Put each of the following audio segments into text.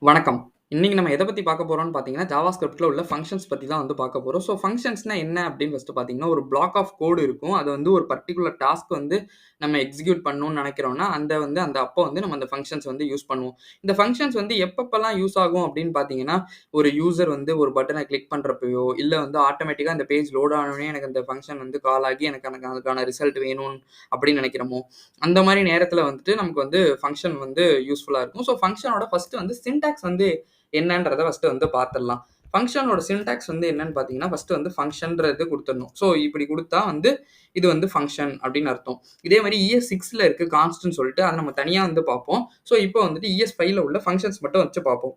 வணக்கம். இன்னைக்கு நம்ம எத பத்தி பார்க்க போறோம்னு பார்த்தீங்கன்னா, ஜாவாஸ்கிரிப்ட்ல உள்ள ஃபங்ஷன்ஸ் பத்தி தான் வந்து பார்க்க போறோம். ஸோ ஃபங்ஷன்ஸ்னா என்ன அப்படின்னு ஃபர்ஸ்ட்டு பார்த்தீங்கன்னா, ஒரு பிளாக் ஆஃப் கோடு இருக்கும். அது வந்து ஒரு பர்ட்டிகுலர் டாஸ்க் வந்து நம்ம எக்ஸிக்யூட் பண்ணணும்னு நெனைக்கிறோம்னா, அந்த அப்போ வந்து நம்ம அந்த ஃபங்ஷன்ஸ் வந்து யூஸ் பண்ணுவோம். இந்த ஃபங்ஷன்ஸ் வந்து எப்பப்பலாம் யூஸ் ஆகும் அப்படின்னு பார்த்தீங்கன்னா, ஒரு யூசர் வந்து ஒரு பட்டன கிளிக் பண்றப்பயோ, இல்ல வந்து ஆட்டோமேட்டிக்கா அந்த பேஜ் லோட் ஆனோனே எனக்கு அந்த ஃபங்ஷன் வந்து கால் ஆகி எனக்கு அதுக்கான ரிசல்ட் வேணும் அப்படின்னு நெனைக்கிறோமோ, அந்த மாரி நேரத்தில வந்துட்டு நமக்கு வந்து ஃபங்ஷன் வந்து யூஸ்ஃபுல்லா இருக்கும். ஸோ ஃபங்ஷனோட ஃபர்ஸ்ட்டு வந்து சின்டாக்ஸ் வந்து என்னன்றத ஃபர்ஸ்ட்டு வந்து பார்த்துடலாம். ஃபங்ஷனோட சின்டாக்ஸ் வந்து என்னன்னு பார்த்தீங்கன்னா, ஃபர்ஸ்ட்டு வந்து ஃபங்ஷன்றது குடுத்துடணும். ஸோ இப்படி குடுத்தா வந்து, இது வந்து ஃபங்ஷன் அப்படின்னு அர்த்தம். இதே மாரி ES6ல இருக்கு கான்ஸ்ட்ன்னு சொல்லிட்டு, அத நம்ம தனியா வந்து பார்ப்போம். ஸோ இப்போ வந்துட்டு ES5ல உள்ள ஃபங்ஷன்ஸ் மட்டும் வச்சு பார்ப்போம்.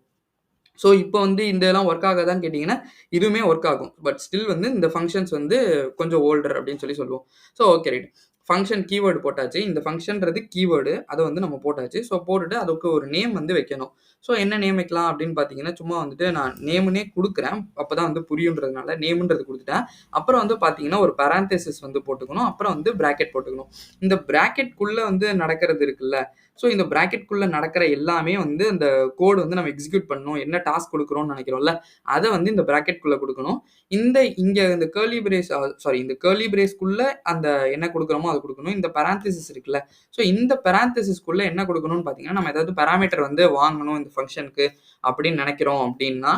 ஸோ இப்போ வந்து இந்த இதெல்லாம் ஒர்க் ஆகாதான்னு கேட்டீங்கன்னா, இதுவுமே ஒர்க் ஆகும். பட் ஸ்டில் வந்து இந்த ஃபங்ஷன்ஸ் வந்து கொஞ்சம் ஓல்டர் அப்படின்னு சொல்லுவோம். So okay right. Function keyword போட்டாச்சு. இந்த ஃபங்ஷன்றது கீவேர்டு. அத வந்து நம்ம போட்டாச்சு. ஸோ போட்டுட்டு அதுக்கு ஒரு நேம் வந்து வைக்கணும். ஸோ என்ன நேம் வைக்கலாம் அப்படின்னு பார்த்தீங்கன்னா, சும்மா வந்துட்டு நான் நேம்னே குடுக்குறேன். அப்பதான் வந்து புரியுன்றதுனால நேம்ன்றது குடுத்துட்டேன். அப்புறம் வந்து பார்த்தீங்கன்னா, ஒரு பேரந்தசிஸ் வந்து போட்டுக்கணும். அப்புறம் வந்து பிராக்கெட் போட்டுக்கணும். இந்த பிராக்கெட்குள்ள வந்து நடக்கிறது இருக்குல்ல, ஸோ இந்த பிராக்கெட்குள்ள நடக்கிற எல்லாமே வந்து அந்த கோட் வந்து நம்ம எக்ஸிக்யூட் பண்ணணும். என்ன டாஸ்க் குடுக்குறோம்னு நெனைக்கிறோம்ல, அத வந்து இந்த பிராக்கெட்குள்ள குடுக்கணும். இங்க இந்த கர்லி பிரேஸ் சாரி இந்த கர்லி பிரேஸ்க்குள்ள அந்த என்ன குடுக்குறோமோ அத குடுக்கணும். இந்த பேரந்தசிஸ் இருக்குல்ல, ஸோ இந்த பேரந்தசிஸ்க்குள்ள என்ன குடுக்கணும்னு பார்த்தீங்கன்னா, நம்ம ஏதாவது பாராமீட்டர் வந்து வாங்கணும் இந்த ஃபங்ஷனுக்கு அப்படின்னு நெனைக்கிறோம் அப்படின்னா,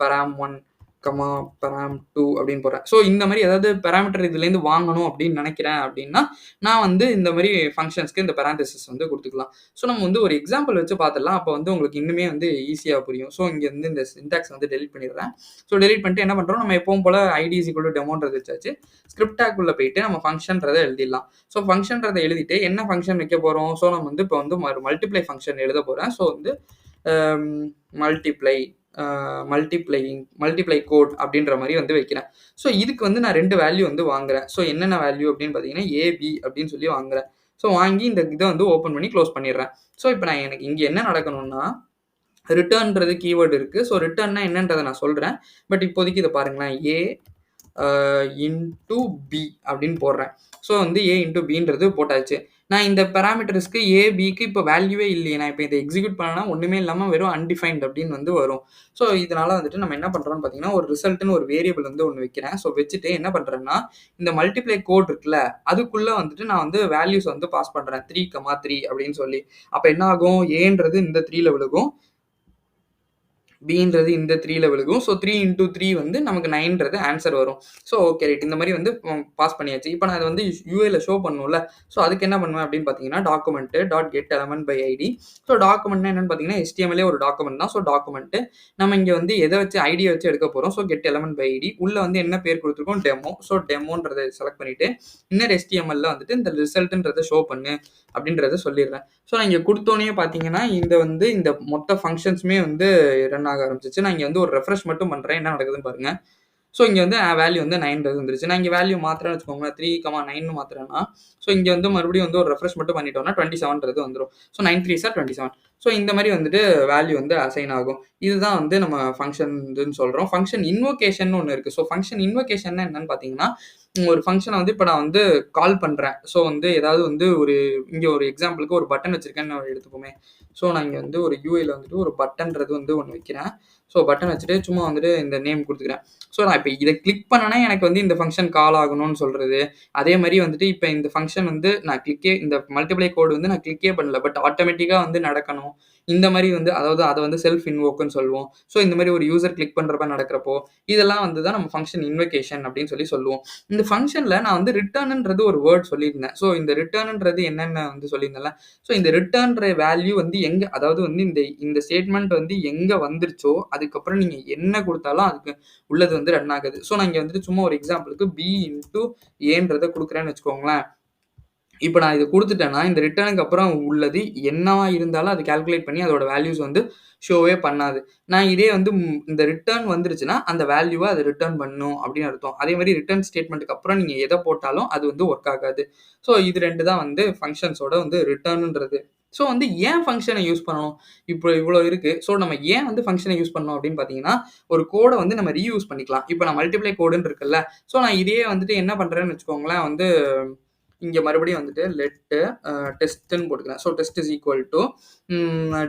param1, param2 அப்படின்னு போடுறேன். ஸோ இந்த மாரி ஏதாவது பாராமீட்டர் இதுலேருந்து வாங்கணும் அப்படின்னு நெனைக்கிறேன் அப்படின்னா, நான் வந்து இந்த மாரி ஃபங்ஷன்ஸ்க்கு இந்த பேரந்தசிஸ் வந்து குடுத்துக்கலாம். ஸோ நம்ம வந்து ஒரு எக்ஸாம்பிள் வச்சு பார்த்துடலாம். அப்போ வந்து உங்களுக்கு இன்னுமே வந்து ஈஸியா புரியும். ஸோ இங்க வந்து இந்த சின்டாக்ஸ் வந்து டெலீட் பண்ணிடுறேன். ஸோ டெலீட் பண்ணிட்டு என்ன பண்றோம், நம்ம எப்பவும் போல ஐடி இஸ் ஈக்குவல் டூ டெமோன்றது வச்சாச்சு. ஸ்கிரிப்ட் டேக்குள்ள போயிட்டு நம்ம ஃபங்ஷன்றத எழுதிடலாம். ஸோ ஃபங்ஷன்றத எழுதிட்டு என்ன ஃபங்ஷன் வைக்க போறோம்? ஸோ நம்ம வந்து இப்போ வந்து மல்டிப்ளை ஃபங்ஷன் எழுத போறேன். ஸோ வந்து அம் மல்டிப்ளை மல்டிப்ளை கோட் அப்படின்ற மாரி வந்து வைக்கிறேன். ஸோ இதுக்கு வந்து நான் 2 வேல்யூ வந்து வாங்குறேன். ஸோ என்னென்ன வேல்யூ அப்படின்னு பார்த்தீங்கன்னா, ஏபி அப்படின்னு சொல்லி வாங்குறேன். ஸோ வாங்கி இந்த இத வந்து ஓப்பன் பண்ணி க்ளோஸ் பண்ணிடுறேன். ஸோ இப்போ எனக்கு இங்க என்ன நடக்கணும்னா, ரிட்டர்ன்றது கீவேர்ட் இருக்கு. ஸோ ரிட்டர்ன்னா என்னன்றத நான் சொல்றேன். பட் இப்போதைக்கு இத பாருங்களேன். ஏ இன்டூ பி அப்படின்னு போடுறேன். ஸோ வந்து ஏ இன்டூ பின்றது போட்டாச்சு. நான் இந்த பாராமீட்டர்ஸ்க்கு ஏ, பிக்கு இப்போ வேல்யூவே இல்லையே. நான் இப்போ இத எக்ஸிக்யூட் பண்ணேன்னா ஒண்ணுமே இல்லாம வெறும் அன்டிஃபைன்ட் அப்படின்னு வந்து வரும். ஸோ இதனால வந்துட்டு நம்ம என்ன பண்றோம்னு பார்த்தீங்கன்னா, ஒரு ரிசல்ட்ன்னு ஒரு வேரியபிள் வந்து ஒண்ணு வைக்கிறேன். ஸோ வச்சுட்டு என்ன பண்றேன்னா, இந்த மல்டிப்ளை கோட் இருக்குல்ல, அதுக்குள்ள வந்துட்டு நான் வந்து வேல்யூஸ் வந்து பாஸ் பண்றேன். 3, 3 அப்படின்னு சொல்லி. அப்ப என்ன ஆகும்? ஏன்றது இந்த 3ல விழுகும். பின்றது இந்த 3ல விழுகும். ஸோ 3 இன்டூ 3 வந்து நமக்கு 9ன்றது ஆன்சர் வரும். So okay right. இந்த மாரி வந்து பாஸ் பண்ணியாச்சு. இப்ப நான் அத வந்து யுஐல ஷோ பண்ணணும்ல. ஸோ அதுக்கு என்ன பண்ணுவேன் அப்படின்னு பார்த்தீங்கன்னா, document dot get element by ID. So டாக்குமெண்ட்னா என்னன்னு பார்த்தீங்கன்னா, HTMLலே ஒரு டாக்குமெண்ட் தான். ஸோ டாக்குமென்ட் நம்ம இங்க வந்து எத வச்சு ஐடிய வச்சு எடுக்க போறோம். So get element by ID. உள்ள வந்து என்ன பேர் குடுத்துருக்கோம்? டெமோ. ஸோ டெமோன்றத செலக்ட் பண்ணிட்டு, இன்னர் HTMLல வந்துட்டு இந்த ரிசல்ட்ன்றத ஷோ பண்ணு அப்படின்றத சொல்லிடுறேன். ஸோ நான் இங்க குடுத்தோனயே பார்த்தீங்கன்னா, இந்த மொத்த ஃபங்ஷன்ஸுமே வந்து ரன் ஆக ஆரம்பிச்சுச்சு. நான் இங்க வந்து ஒரு ரெஃப்ரெஷ் மட்டும் பண்றேன். என்ன நடக்குதுன்னு பாருங்க. ஸோ இங்க வந்து வேல்யூ வந்து 9 வந்துருச்சு. நான் இங்க வேல்யூ மாத்துறேன்னு வச்சுக்கோங்களேன். 3,9ன்னு மாத்துறேன்னா, ஸோ இங்க வந்து மறுபடியும் வந்து ஒரு ரெஃப்ரெஷ் மட்டும் பண்ணிட்டோம்னா 27ன்றது வந்துரும். So 9 3 R 27. ஸோ இந்த மாரி வந்துட்டு வேல்யூ வந்து அசைன் ஆகும். இதுதான் வந்து நம்ம ஃபங்ஷன்ஸ்ன்னு சொல்றோம். ஃபங்ஷன் இன்வோகேஷன்னு ஒண்ணு இருக்கு. ஸோ ஃபங்ஷன் இன்வோகேஷன்னா என்னன்னு பார்த்தீங்கன்னா, ஒரு ஃபங்ஷன வந்து இப்ப நான் வந்து கால் பண்றேன். ஸோ வந்து ஏதாவது வந்து இங்க ஒரு எக்ஸாம்பிளுக்கு ஒரு பட்டன் வச்சிருக்கேன்னு எடுத்துப்போமே. ஸோ நான் இங்க வந்து ஒரு யுஐல வந்துட்டு ஒரு பட்டன்றது வந்து ஒண்ணு வைக்கிறேன். ஸோ பட்டன் வச்சுட்டு சும்மா வந்துட்டு இந்த நேம் குடுத்துக்கிறேன். ஸோ நான் இப்ப இத கிளிக் பண்ணேன்னா எனக்கு வந்து இந்த ஃபங்ஷன் கால் ஆகணும்னு சொல்றது. அதே மாரி வந்துட்டு இப்ப இந்த ஃபங்ஷன் வந்து இந்த மல்டிப்ளை கோட் வந்து நான் கிளிக்கே பண்ணல. பட் ஆட்டோமேட்டிக்கா வந்து நடக்கணும். இந்த மாரி வந்து அதாவது அத வந்து செல்ஃப் இன்வோக்ன்னு சொல்லுவோம். ஸோ இந்த மாரி ஒரு யூசர் கிளிக் பண்றப்ப நடக்கிறப்போ, இதெல்லாம் வந்து தான் நம்ம ஃபங்ஷன் இன்வொகேஷன் அப்படின்னு சொல்லுவோம். இந்த ஃபங்ஷன்ல நான் வந்து ரிட்டர்ன்ன்றது ஒரு வேர்ட் சொல்லியிருந்தேன். ஸோ இந்த ரிட்டர்ன்ன்றது என்னன்னு வந்து சொல்லியிருந்தேன்ல. ஸோ இந்த ரிட்டர்ன்ற வேல்யூ வந்து அதாவது வந்து இந்த ஸ்டேட்மெண்ட் வந்து எங்க வந்துருச்சோ, அதுக்கப்புறம் நீங்க என்ன குடுத்தாலும் அதுக்கு உள்ளது வந்து ரன் ஆகுது. ஸோ நான் இங்க வந்துட்டு சும்மா ஒரு எக்ஸாம்பிளுக்கு பி இன்டூ ஏன்றத குடுக்குறேன்னு வச்சுக்கோங்களேன். இப்ப நான் இத குடுத்துட்டேன்னா, இந்த ரிட்டர்னுக்கு அப்புறம் உள்ளது என்னவா இருந்தாலும் அது கால்குலேட் பண்ணி அதோட வேல்யூஸ் வந்து ஷோவே பண்ணாது. நான் இதே வந்து இந்த ரிட்டர்ன் வந்துருச்சுன்னா, அந்த வேல்யூவ அது ரிட்டர்ன் பண்ணும் அப்படின்னு அர்த்தம். அதே மாரி ரிட்டர்ன் ஸ்டேட்மென்ட்க்கு அப்புறம் நீங்க எத போட்டாலும் அது வந்து வொர்க் ஆகாது. ஸோ இது 2 தான் வந்து ஃபங்ஷன்ஸோட வந்து ரிட்டர்ன்ன்றது. ஸோ வந்து ஏன் ஃபங்ஷன யூஸ் பண்ணணும்? இப்போ இவ்ளோ இருக்கு. ஸோ நம்ம ஏன் வந்து ஃபங்ஷன யூஸ் பண்ணணும் அப்படின்னு பார்த்தீங்கன்னா, ஒரு கோட வந்து நம்ம ரீயூஸ் பண்ணிக்கலாம். இப்ப நான் மல்டிப்ளை கோடுன்னு இருக்குல்ல. ஸோ நான் இதையே வந்துட்டு என்ன பண்றேன்னு வச்சுக்கோங்களேன் வந்து இங்க மறுபடியும் வந்துட்டு லெட் டெஸ்ட்ன்னு போட்டுக்கிறேன். So test is equal to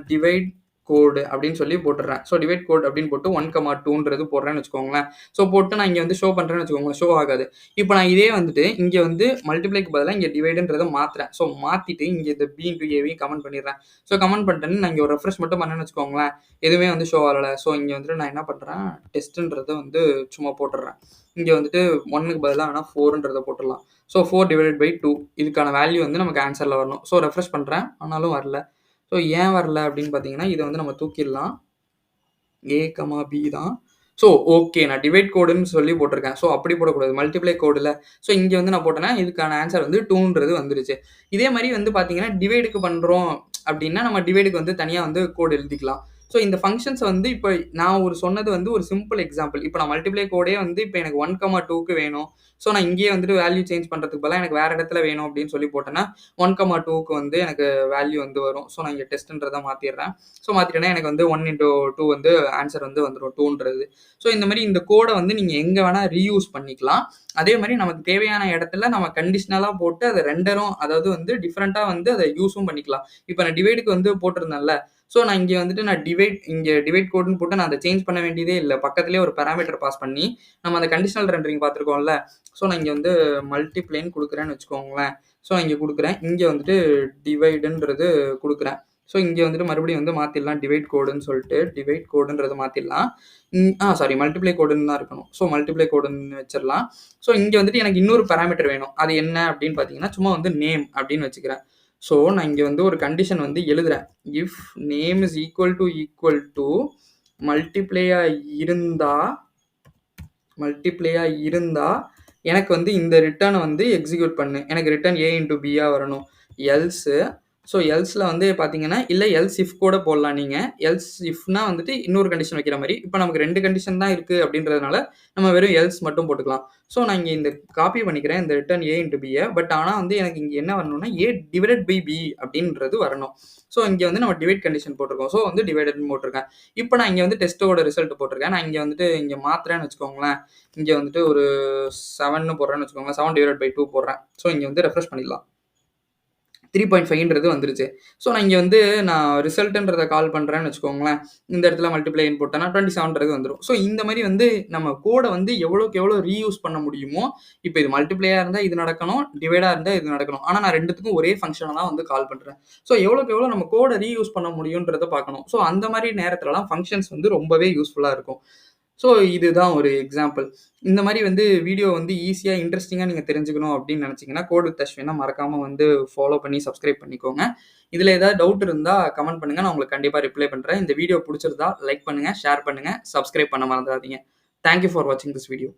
divide code அப்படின்னு சொல்லி போட்டுறேன். ஸோ டிவைட் கோட் அப்படின்னு போட்டு 1,2ன்றது போடுறேன்னு வச்சுக்கோங்களேன். ஸோ போட்டு நான் இங்கே வந்து ஷோ பண்ணுறேன்னு வச்சுக்கோங்களேன். ஷோ ஆகாது. இப்போ நான் இதே வந்துட்டு இங்கே வந்து மல்டிப்ளைக்கு பதிலாக இங்கே டிவைடுன்றதை மாற்றுறேன். ஸோ மாற்றிட்டு இங்கே இந்த பி இன்ட்டு ஏவையும் கமெண்ட் பண்ணிடுறேன். ஸோ கமெண்ட் பண்ணிட்டேன்னு நான் இங்கே ஒரு ரெஃப்ரெஷ் மட்டும் பண்ணேன்னு வச்சுக்கோங்களேன். எதுவுமே வந்து ஷோ ஆகலை. ஸோ இங்கே வந்துட்டு நான் என்ன பண்ணுறேன், டெஸ்ட்டுன்றதை வந்து சும்மா போட்டுடுறேன். இங்கே வந்துட்டு 1க்கு பதிலாக வேணால் 4ன்றதை போட்டுடலாம். ஸோ 4/2 இதுக்கான வேல்யூ வந்து நமக்கு ஆன்சரில் வரணும். ஸோ ரெஃப்ரெஷ் பண்ணுறேன், ஆனாலும் வரல. ஸோ ஏன் வரல அப்படின்னு பார்த்தீங்கன்னா, இதை வந்து நம்ம தூக்கிடலாம். A, B தான். ஸோ ஓகே, நான் டிவைட் கோடுன்னு சொல்லி போட்டிருக்கேன். ஸோ அப்படி போடக்கூடாது, மல்டிப்ளை கோடில். ஸோ இங்கே வந்து நான் போட்டேன்னா இதுக்கான ஆன்சர் வந்து 2ன்றது வந்துருச்சு. இதே மாதிரி வந்து பார்த்தீங்கன்னா டிவைடுக்கு பண்ணுறோம் அப்படின்னா நம்ம டிவைடுக்கு வந்து தனியாக வந்து கோடு எழுதிக்கலாம். ஸோ இந்த ஃபங்க்ஷன்ஸை வந்து இப்போ நான் சொன்னது வந்து ஒரு சிம்பிள் எக்ஸாம்பிள். இப்போ நான் மல்டிப்ளை கோடே வந்து இப்போ எனக்கு 1,2க்கு வேணும். ஸோ நான் இங்கேயே வந்துட்டு வேல்யூ சேஞ்ச் பண்ணுறதுக்கு பதிலாக எனக்கு வேறு இடத்துல வேணும் அப்படின்னு சொல்லி போட்டேன்னா 1,2க்கு வந்து எனக்கு வேல்யூ வந்து வரும். ஸோ நான் இங்கே டெஸ்ட்டுன்றதை மாற்றிடுறேன். ஸோ மாற்றிட்டேன்னா எனக்கு வந்து 1 × 2 வந்து ஆன்சர் வந்து வந்துடும் 2ன்றது. ஸோ இந்த மாதிரி இந்த கோடை வந்து நீங்கள் எங்கே வேணால் ரீயூஸ் பண்ணிக்கலாம். அதே மாதிரி நமக்கு தேவையான இடத்துல நம்ம கண்டிஷ்னலாக போட்டு அதை ரெண்டரும், அதாவது வந்து டிஃப்ரெண்ட்டாக வந்து அதை யூஸும் பண்ணிக்கலாம். இப்போ நான் டிவைடுக்கு வந்து போட்டிருந்தேன்ல, ஸோ நான் இங்கே வந்துட்டு நான் டிவைட் கோடுன்னு போட்டு நான் அதை சேஞ்ச் பண்ண வேண்டியதே இல்லை. பக்கத்துலேயே ஒரு பேராமீட்டர் பாஸ் பண்ணி நம்ம அந்த கண்டிஷனல் ரெண்டரிங் பார்த்துருக்கோம்ல. ஸோ நான் இங்கே வந்து மல்டிப்ளைன்னு கொடுக்குறேன்னு வச்சுக்கோங்களேன். ஸோ நான் இங்கே கொடுக்குறேன், இங்கே வந்துட்டு டிவைடுன்றது கொடுக்குறேன். ஸோ இங்கே வந்துட்டு மறுபடியும் வந்து மாற்றிடலாம், டிவைட் கோடுன்னு சொல்லிட்டு டிவைட் கோடுன்றதை மாற்றிடலாம். சாரி, மல்டிப்ளை கோடுன்னு தான் இருக்கணும். ஸோ மல்டிப்ளை கோடுன்னு வச்சிடலாம். ஸோ இங்கே வந்துட்டு எனக்கு இன்னொரு பேராமீட்டர் வேணும். அது என்ன அப்படின்னு பார்த்தீங்கன்னா, சும்மா வந்து நேம் அப்படின்னு வச்சுக்கிறேன். ஸோ நான் இங்கே வந்து ஒரு கண்டிஷன் வந்து எழுதுறேன். If name is equal to மல்டிப்ளையாக இருந்தா எனக்கு வந்து இந்த ரிட்டர்னை வந்து எக்ஸிக்யூட் பண்ணு. எனக்கு ரிட்டர்ன் A × B வரணும். எல்ஸு, ஸோ எல்ஸில் வந்து பார்த்தீங்கன்னா, இல்லை எல்ஸ் இஃப் கூட போடலாம் நீங்கள். எல்ஸ் இஃப்னா வந்துட்டு இன்னொரு கண்டிஷன் வைக்கிற மாதிரி. இப்போ நமக்கு 2 கண்டிஷன் தான் இருக்குது அப்படின்றதுனால நம்ம வெறும் எல்ஸ் மட்டும் போட்டுக்கலாம். ஸோ நான் இங்கே இந்த காப்பி பண்ணிக்கிறேன் இந்த ரிட்டர்ன் A × B. பட் ஆனால் வந்து எனக்கு இங்கே என்ன வரணும்னா A/B அப்படின்றது வரணும். ஸோ இங்கே வந்து நம்ம டிவைட் கண்டிஷன் போட்டிருக்கோம். ஸோ வந்து டிவைடட்னு போட்டிருக்கேன். இப்போ நான் இங்கே வந்து டெஸ்ட்டோட ரிசல்ட் போட்டிருக்கேன். நான் இங்கே வந்துட்டு இங்கே மாற்றுறேன்னு வச்சுக்கோங்களேன். இங்கே வந்துட்டு ஒரு 7ன்னு போடுறேன்னு வச்சுக்கோங்க. 7/2 போடுறேன். ஸோ இங்கே வந்து ரெஃப்ரெஷ் பண்ணிடலாம். 3.5ன்றது வந்துருச்சு. ஸோ நான் இங்கே வந்து நான் ரிசல்ட்டுன்றதை கால் பண்ணுறேன்னு வச்சுக்கோங்களேன். இந்த இடத்துல மல்டிப்ளைன்னு போட்டேன்னா 27ன்றது வந்துடும். ஸோ இந்த மாதிரி வந்து நம்ம கோடை வந்து எவ்வளோக்கு எவ்வளோ ரீயூஸ் பண்ண முடியுமோ, இப்போ இது மல்டிப்ளையாக இருந்தால் இது நடக்கணும், டிவைடாக இருந்தால் இது நடக்கணும். ஆனால் நான் ரெண்டுத்துக்கும் ஒரே ஃபங்க்ஷனை தான் வந்து கால் பண்ணுறேன். ஸோ எவ்வளோக்கு எவ்வளோ நம்ம கோடை ரீயூஸ் பண்ண முடியுன்றதை பார்க்கணும். ஸோ அந்த மாதிரி நேரத்துலலாம் ஃபங்க்ஷன்ஸ் வந்து ரொம்பவே யூஸ்ஃபுல்லாக இருக்கும். ஸோ இதுதான் ஒரு எக்ஸாம்பிள். இந்த மாதிரி வந்து வீடியோ வந்து ஈஸியாக இன்ட்ரெஸ்டிங்காக நீங்கள் தெரிஞ்சுக்கணும் அப்படின்னு நினச்சிங்கன்னா கோட் வித் அஸ்வினை மறக்காமல் வந்து ஃபாலோ பண்ணி சப்ஸ்கிரைப் பண்ணிக்கோங்க. இதில் ஏதாவது டவுட் இருந்தால் கமெண்ட் பண்ணுங்கள், நான் உங்களுக்கு கண்டிப்பாக ரிப்ளை பண்ணுறேன். இந்த வீடியோ பிடிச்சிருந்தா லைக் பண்ணுங்கள், ஷேர் பண்ணுங்கள், சப்ஸ்கிரைப் பண்ண மறந்துடாதீங்க. தேங்க்யூ ஃபார் வாட்சிங் திஸ் வீடியோ.